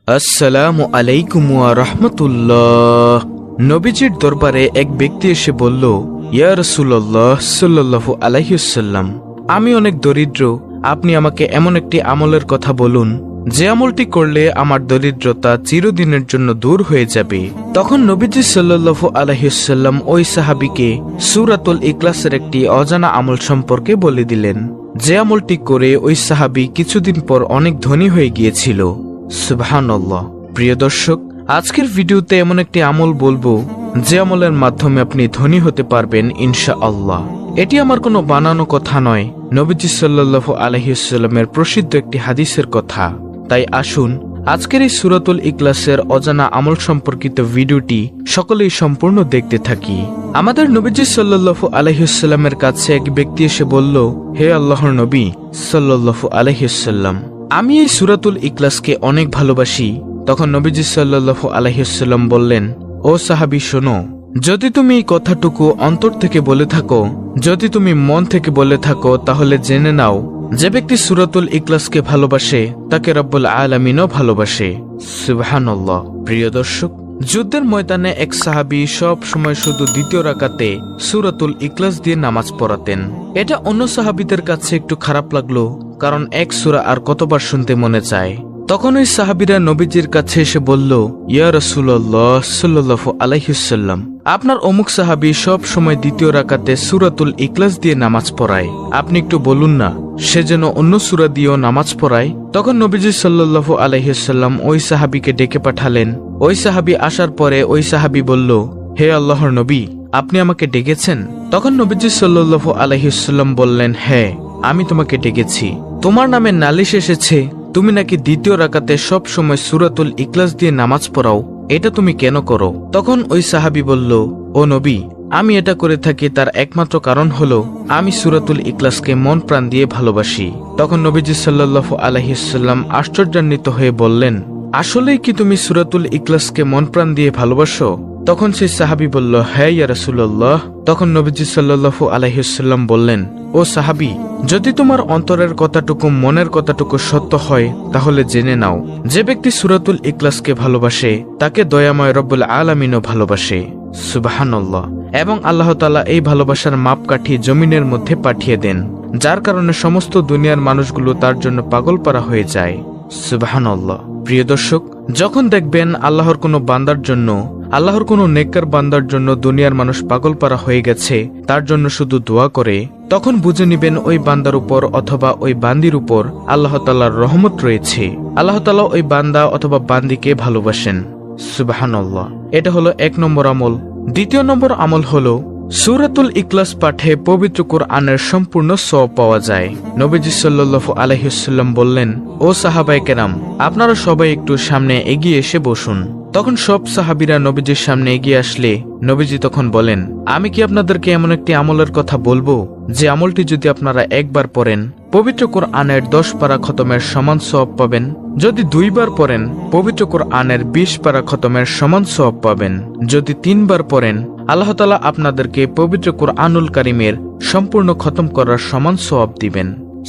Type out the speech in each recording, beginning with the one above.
আসসালামু আলাইকুম ওয়া রাহমাতুল্লাহ। নবীজির দরবারে এক ব্যক্তি এসে বলল, ইয়া রাসূলুল্লাহ সাল্লাল্লাহু আলাইহি ওয়াসাল্লাম, আমি অনেক দরিদ্র, আপনি আমাকে এমন একটি আমলের কথা বলুন যে আমলটি করলে আমার দরিদ্রতা চিরদিনের জন্য দূর হয়ে যাবে। তখন নবীজি সাল্লাল্লাহু আলাইহি ওয়াসাল্লাম ওই সাহাবীকে সূরাতুল ইখলাসের একটি অজানা আমল সম্পর্কে বলে দিলেন, যে আমলটি করে ওই সাহাবী কিছুদিন পর অনেক ধনী হয়ে গিয়েছিল। সুবহানাল্লাহ। প্রিয় দর্শক, আজকের ভিডিওতে এমন একটি আমল বলবো যে আমলের মাধ্যমে আপনি ধনী হতে পারবেন ইনশাআল্লাহ। এটি আমার কোনো বানানো কথা নয়, নবীজি সাল্লাল্লাহু আলাইহি ওয়াসাল্লামের প্রসিদ্ধ একটি হাদিসের কথা। তাই আসুন আজকের এই সূরাতুল ইখলাসের অজানা আমল সম্পর্কিত ভিডিওটি সকলেই সম্পূর্ণ দেখতে থাকি। আমাদের নবীজি সাল্লাল্লাহু আলাইহি ওয়াসাল্লামের কাছে এক ব্যক্তি এসে বলল, হে আল্লাহর নবী সাল্লাল্লাহু আলাইহি ওয়াসাল্লাম, আমি এই সূরাতুল ইখলাসকে অনেক ভালোবাসি। তখন নবীজি সাল্লাল্লাহু আলাইহি ওয়াসাল্লাম বললেন, ও সাহাবী শোনো, যদি তুমি এই কথাটুকু অন্তর থেকে বলে থাকো, যদি তুমি মন থেকে বলে থাকো, তাহলে জেনে নাও যে ব্যক্তি সূরাতুল ইখলাসকে ভালোবাসে তাকে রব্বুল আলামিনও ভালোবাসে। সুবহানাল্লাহ। প্রিয় দর্শক, যুদ্ধের ময়দানে এক সাহাবী সব সময় শুধু দ্বিতীয় রাকাতে সূরাতুল ইখলাস দিয়ে নামাজ পড়াতেন। এটা অন্য সাহাবীদের কাছে একটু খারাপ লাগলো, কারণ এক সূরা আর কতবার শুনতে মনে চায়। তখন ওই সাহাবীরা নবীজির কাছে এসে বলল, ইয়া রাসূলুল্লাহ সাল্লাল্লাহু আলাইহি ওয়াসাল্লাম, আপনার অমুক সাহাবী সব সময় দ্বিতীয় রাকাতে সূরাতুল ইখলাস দিয়ে নামাজ পড়ায়, আপনি একটু বলুন না সে যেন অন্য সূরা দিয়েও নামাজ পড়ায়। তখন নবীজি সাল্লাল্লাহু আলাইহি ওয়াসাল্লাম ওই সাহাবীকে ডেকে পাঠালেন। ওই সাহাবী আসার পরে ওই সাহাবী বলল, হে আল্লাহর নবী, আপনি আমাকে ডেকেছেন? তখন নবীজি সাল্লাল্লাহু আলাইহি ওয়াসাল্লাম বললেন, হ্যাঁ, আমি তোমাকে ডেকেছি। তোমার নামে নালিশ এসেছে, তুমি নাকি দ্বিতীয় রাকাতে সব সময় সূরাতুল ইখলাস দিয়ে নামাজ পড়াও, এটা তুমি কেন করো? তখন ওই সাহাবী বলল, ও নবী, আমি এটা করে থাকি তার একমাত্র কারণ হলো আমি সূরাতুল ইখলাসকে মন প্রাণ দিয়ে ভালোবাসি। তখন নবীজি সাল্লাল্লাহু আলাইহি ওয়াসাল্লাম আশ্চর্যান্বিত হয়ে বললেন, আসলেই কি তুমি সূরাতুল ইখলাসকে মন প্রাণ দিয়ে ভালোবাসো? তখন সেই সাহাবী বলল, হ্যাঁ ইয়া রাসূলুল্লাহ। তখন নবীজি সাল্লাল্লাহু আলাইহি ওয়াসাল্লাম বললেন, ও সাহাবী, যদি তোমার অন্তরের কথাটুকু মনের কথাটুকু সত্য হয়, তাহলে জেনে নাও যে ব্যক্তি সূরাতুল ইখলাসকে ভালোবাসে তাকে দয়াময় রব্বুল আলামিনও ভালোবাসে। সুবহানাল্লাহ। এবং আল্লাহ তাআলা এই ভালোবাসার মাপকাঠি জমিনের মধ্যে পাঠিয়ে দেন, যার কারণে সমস্ত দুনিয়ার মানুষগুলো তার জন্য পাগলপারা হয়ে যায়। সুবহানাল্লাহ। প্রিয় দর্শক, যখন দেখবেন আল্লাহর কোনো বান্দার জন্য, আল্লাহর কোনো নেককার বান্দার জন্য দুনিয়ার মানুষ পাগলপারা হয়ে গেছে, তার জন্য শুধু দোয়া করে, তখন বুঝে নিবেন ওই বান্দার উপর অথবা ওই বান্দির উপর আল্লাহ তাআলার রহমত রয়েছে। আল্লাহ তাআলা ওই বান্দা অথবা বান্দিকে ভালোবাসেন। সুবহানাল্লাহ। এটা হলো 1 নম্বর আমল। দ্বিতীয় নম্বর আমল হলো সূরাতুল ইখলাস পাঠে পবিত্র কোরআনের সম্পূর্ণ সওয়াব পাওয়া যায়। নবীজি সাল্লাল্লাহু আলাইহি ওয়াসাল্লাম বললেন, ও সাহাবায়ে কেরাম, আপনারা সবাই একটু সামনে এগিয়ে এসে বসুন। তখন সব সাহাবীরা নবীজির সামনে এগিয়ে আসলে নবীজি তখন বলেন, আমি কি আপনাদেরকে এমন একটি আমলের কথা বলবো যে আমলটি যদি আপনারা একবার পড়েন, পবিত্র কোরআনের 10 পারা খতমের সমান সওয়াব পাবেন। যদি 2 বার পড়েন, পবিত্র কোরআনের 20 পারা খতমের সমান সওয়াব পাবেন। যদি 3 বার পড়েন, আল্লাহ তাআলা আপনাদেরকে পবিত্র কোরআনুল কারীমের সম্পূর্ণ খতম করার সমান সওয়াব দিবেন।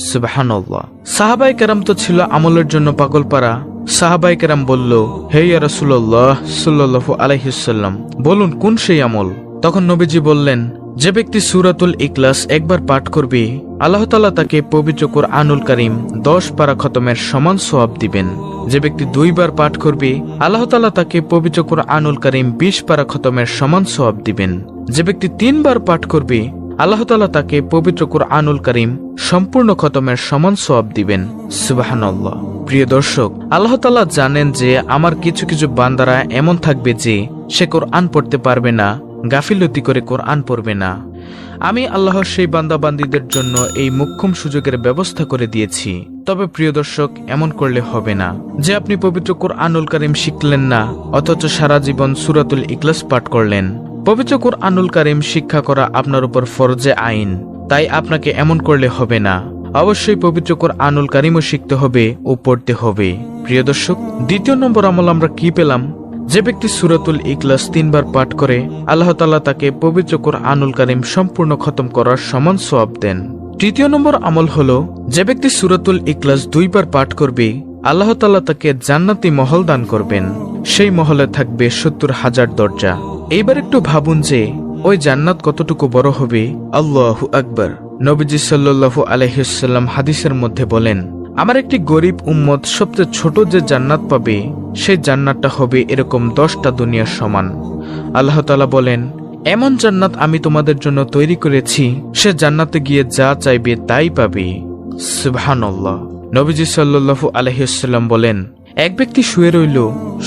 সুবহানাল্লাহ। সাহাবায়ে কেরাম তো ছিল আমলের জন্য পাগলপারা। সাহাবায়ে কেরাম বলল, হে ইয়া রাসূলুল্লাহ সাল্লাল্লাহু আলাইহি ওয়াসাল্লাম, বলুন কোন সেই আমল? তখন নবীজি বললেন, যে ব্যক্তি সূরাতুল ইখলাস একবার পাঠ করবে, আল্লাহ তাআলা তাকে পবিত্র কোরআনুল কারীম 10 পারা খতমের সমান সওয়াব দিবেন। যে ব্যক্তি 2 বার পাঠ করবে, আল্লাহ তাআলা তাকে পবিত্র কোরআনুল কারীম 20 পারা খতমের সমান সওয়াব দিবেন। যে ব্যক্তি 3 বার পাঠ করবে, আল্লাহ তাআলা তাকে পবিত্র কোরআনুল কারীম সম্পূর্ণ খতমের সমান সওয়াব দিবেন। সুবহানাল্লাহ। প্রিয় দর্শক, আল্লাহ তাআলা জানেন যে আমার কিছু কিছু বান্দারা এমন থাকবে যে সে কোরআন পড়তে পারবে না, গাফিলতি করে কোরআন পড়বে না। আমি আল্লাহর সেই বান্দাবান্দীদের জন্য এই মোক্ষম সুযোগের ব্যবস্থা করে দিয়েছি। তবে প্রিয় দর্শক, এমন করলে হবে না যে আপনি পবিত্র কোরআনুল কারীম শিখলেন না অথচ সারা জীবন সূরাতুল ইখলাস পাঠ করলেন। পবিত্র কোরআনুল কারীম শিক্ষা করা আপনার উপর ফরজে আইন, তাই আপনাকে এমন করলে হবে না। অবশ্যই পবিত্র কোরআনুল কারীমও শিখতে হবে ও পড়তে হবে। প্রিয় দর্শক, দ্বিতীয় নম্বর আমল আমরা কি পেলাম? যে ব্যক্তি সূরাতুল ইখলাস 3 বার পাঠ করে, আল্লাহ তাআলা তাকে পবিত্র কোরআনুল কারীম সম্পূর্ণ খতম করার সমান সওয়াব দেন। তৃতীয় নম্বর আমল হলো, যে ব্যক্তি সূরাতুল ইখলাস 2 বার পাঠ করবে, আল্লাহ তাআলা তাকে জান্নাতি মহল দান করবেন। সেই মহলে থাকবে 70,000 দরজা। এইবার একটু ভাবুন যে ওই জান্নাত কতটুকু বড় হবে। আল্লাহু আকবার। নবীজি সাল্লাল্লাহু আলাইহি ওয়াসাল্লাম হাদিসের মধ্যে বলেন, আমার একটি গরিব উম্মত সবচেয়ে ছোট যে জান্নাত পাবে সেই জান্নাতটা হবে এরকম 10টা দুনিয়ার সমান। আল্লাহ তাআলা বলেন, এমন জান্নাত আমি তোমাদের জন্য তৈরি করেছি, সে জান্নাতে গিয়ে যা চাইবে তাই পাবে। সুবহানাল্লাহ। নবীজি সাল্লাল্লাহু আলাইহি ওয়াসাল্লাম বলেন, এক ব্যক্তি শুয়ে রইল,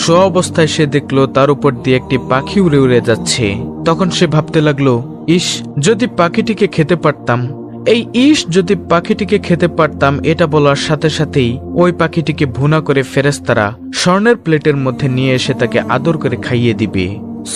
শোয়া অবস্থায় সে দেখলো তার উপর দিয়ে একটি পাখি উড়ে উড়ে যাচ্ছে। তখন সে ভাবতে লাগলো, ইস, যদি পাখিটিকে খেতে পারতাম। এই ইস, যদি পাখিটিকে খেতে পারতাম, এটা বলার সাথে সাথেই ওই পাখিটিকে ভুনা করে ফেরেশতারা স্বর্ণের প্লেটের মধ্যে নিয়ে এসে তাকে আদর করে খাইয়ে দিবে।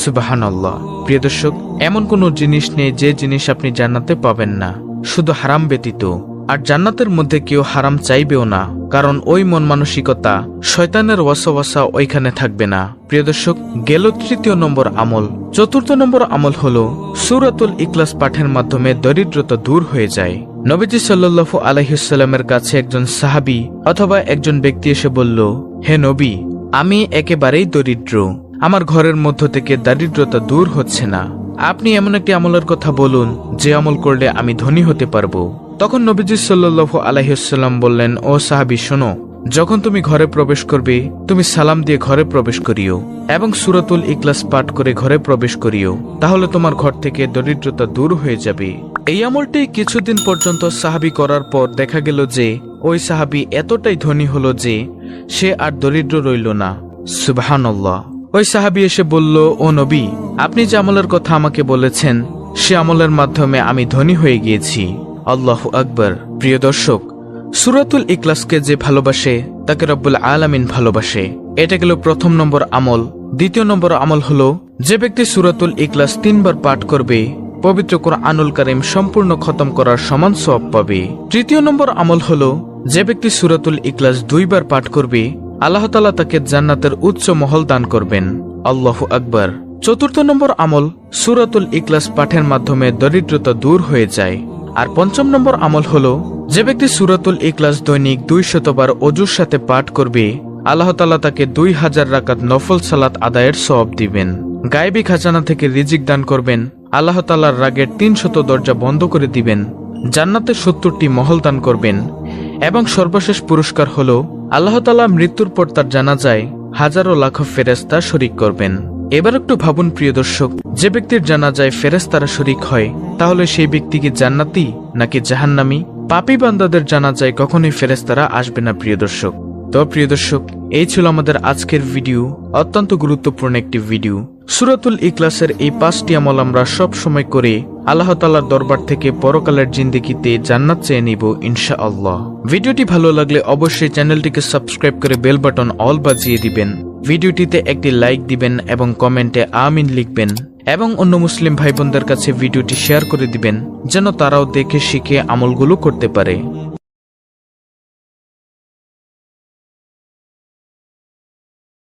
সুবহানাল্লাহ। প্রিয় দর্শক, এমন কোনো জিনিস নেই যে জিনিস আপনি জান্নাতে পাবেন না, শুধু হারাম ব্যতীত। আর জান্নাতের মধ্যে কেউ হারাম চাইবেও না, কারণ ওই মন মানসিকতা, শয়তানের ওয়াসওয়াসা ওইখানে থাকবে না। প্রিয় দর্শক, গেল 3য় নম্বর আমল। 4র্থ নম্বর আমল হলো সূরাতুল ইখলাস পাঠের মাধ্যমে দরিদ্রতা দূর হয়ে যায়। নবীজি সাল্লাল্লাহু আলাইহি ওয়াসাল্লামের কাছে একজন সাহাবী অথবা একজন ব্যক্তি এসে বলল, হে নবী, আমি একেবারেই দরিদ্র, আমার ঘরের মধ্য থেকে দারিদ্রতা দূর হচ্ছে না, আপনি এমন একটি আমলের কথা বলুন যে আমল করলে আমি ধনী হতে পারবো। তখন নবীজি সাল্লাল্লাহু আলাইহি ওয়াসাল্লাম বললেন, ও সাহাবী, শোনো, যখন তুমি ঘরে প্রবেশ করবে তুমি সালাম দিয়ে ঘরে প্রবেশ করিও এবং সূরাতুল ইখলাস পাঠ করে ঘরে প্রবেশ করিও, তাহলে তোমার ঘর থেকে দরিদ্রতা দূর হয়ে যাবে। এই আমলটি কিছুদিন পর্যন্ত সাহাবী করার পর দেখা গেল যে ওই সাহাবী এতটাই ধনী হলো যে সে আর দরিদ্র রইল না। সুবহানাল্লাহ। ওই সাহাবী এসে বলল, ও নবী, আপনি যে আমলের কথা আমাকে বলেছেন সে আমলের মাধ্যমে আমি ধনী হয়ে গিয়েছি। আল্লাহু আকবার। প্রিয় দর্শক, সূরাতুল ইখলাসকে যে ভালোবাসে তাকে রব্বুল আলামিন ভালোবাসে। এটা গেল 1ম নম্বর আমল। 2য় নম্বর আমল হলো, যে ব্যক্তি সূরাতুল ইখলাস 3 বার পাঠ করবে পবিত্র কুরআনুল কারীম সম্পূর্ণ খতম করার সমান সওয়াব পাবে। 3য় নম্বর আমল হলো, যে ব্যক্তি সূরাতুল ইখলাস 2 বার পাঠ করবে আল্লাহ তাআলা তাকে জান্নাতের উচ্চ মহল দান করবেন। আল্লাহু আকবার। 4র্থ নম্বর আমল, সূরাতুল ইখলাস পাঠের মাধ্যমে দরিদ্রতা দূর হয়ে যায়। আর 5ম নম্বর আমল হলো, যে ব্যক্তি সূরাতুল ইখলাস দৈনিক 200 বার ওযুর সাথে পাঠ করবে আল্লাহ তাআলা তাকে 2000 রাকাত নফল সালাত আদায়ের সওয়াব দিবেন। গায়েবী খাজানা থেকে রিজিক দান করবেন, আল্লাহ তাআলার রাগের 300 দরজা বন্ধ করে দিবেন, জান্নাতে 70টি মহল দান করবেন এবং সর্বশেষ পুরস্কার হলো আল্লাহ তাআলা মৃত্যুর পর তার জানাজায় হাজারো লাখো ফেরেশতা শরীক করবেন। এবার একটু ভাবুন প্রিয় দর্শক, যে ব্যক্তির জানাজায় ফেরেশতারা শরীক হয় তাহলে সেই ব্যক্তি কি জান্নাতি নাকি জাহান্নামী? পাপী বান্দাদের জানাজায় কখনোই ফেরেশতারা আসবে না প্রিয় দর্শক। তো প্রিয় দর্শক, এই ছিল আমাদের আজকের ভিডিও, অত্যন্ত গুরুত্বপূর্ণ একটি ভিডিও। সূরাতুল ইখলাসের এই 5টি আমল আমরা সব সময় করে আল্লাহ তাআলার দরবার থেকে পরকালের জিন্দেগিতে জান্নাত চেয়ে নিব ইনশাআল্লাহ। ভিডিওটি ভালো লাগলে অবশ্যই চ্যানেলটিকে সাবস্ক্রাইব করে বেল বাটন অল বাজিয়ে দিবেন। ভিডিওটিতে একটি লাইক দিবেন এবং কমেন্টে আমিন লিখবেন এবং অন্য মুসলিম ভাই বোনদের কাছে ভিডিওটি শেয়ার করে দিবেন যেন তারাও দেখে শিখে আমলগুলো করতে পারে।